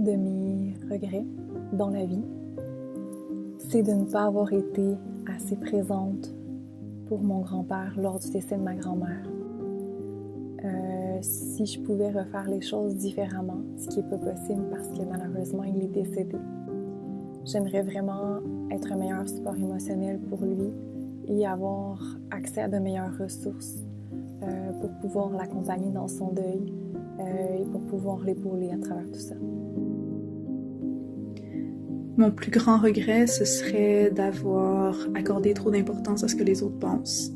de mes regrets dans la vie, c'est de ne pas avoir été assez présente pour mon grand-père lors du décès de ma grand-mère. Si je pouvais refaire les choses différemment, ce qui n'est pas possible parce que malheureusement il est décédé, j'aimerais vraiment être un meilleur support émotionnel pour lui et avoir accès à de meilleures ressources pour pouvoir l'accompagner dans son deuil et pour pouvoir l'épauler à travers tout ça. Mon plus grand regret, ce serait d'avoir accordé trop d'importance à ce que les autres pensent.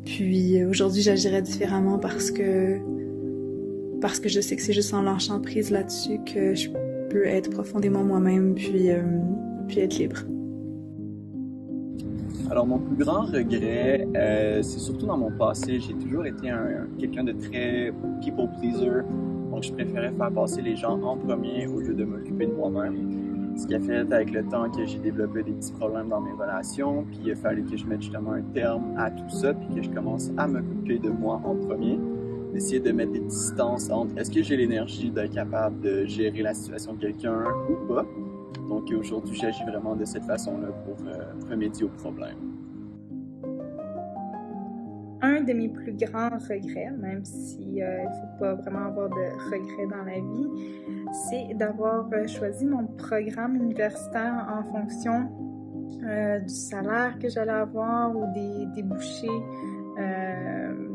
Puis aujourd'hui, j'agirais différemment parce que je sais que c'est juste en lâchant prise là-dessus que je peux être profondément moi-même puis être libre. Alors, mon plus grand regret, c'est surtout dans mon passé. J'ai toujours été quelqu'un de très people pleaser. Donc, je préférais faire passer les gens en premier au lieu de m'occuper de moi-même. Ce qui a fait avec le temps que j'ai développé des petits problèmes dans mes relations. Puis, il a fallu que je mette justement un terme à tout ça. Puis que je commence à m'occuper de moi en premier. D'essayer de mettre des distances entre est-ce que j'ai l'énergie d'être capable de gérer la situation de quelqu'un ou pas. Donc aujourd'hui, j'agis vraiment de cette façon-là pour remédier au problème. Un de mes plus grands regrets, même si il ne faut pas vraiment avoir de regrets dans la vie, c'est d'avoir choisi mon programme universitaire en fonction du salaire que j'allais avoir ou des débouchés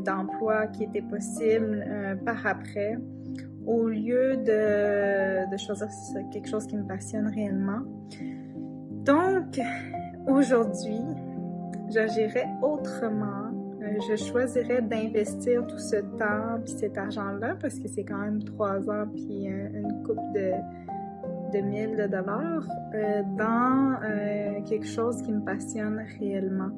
d'emploi qui étaient possibles par après, au lieu de choisir quelque chose qui me passionne réellement. Donc, aujourd'hui, j'agirais autrement. Je choisirais d'investir tout ce temps puis cet argent-là, parce que c'est quand même 3 ans puis une coupe de 1000 $, dans quelque chose qui me passionne réellement.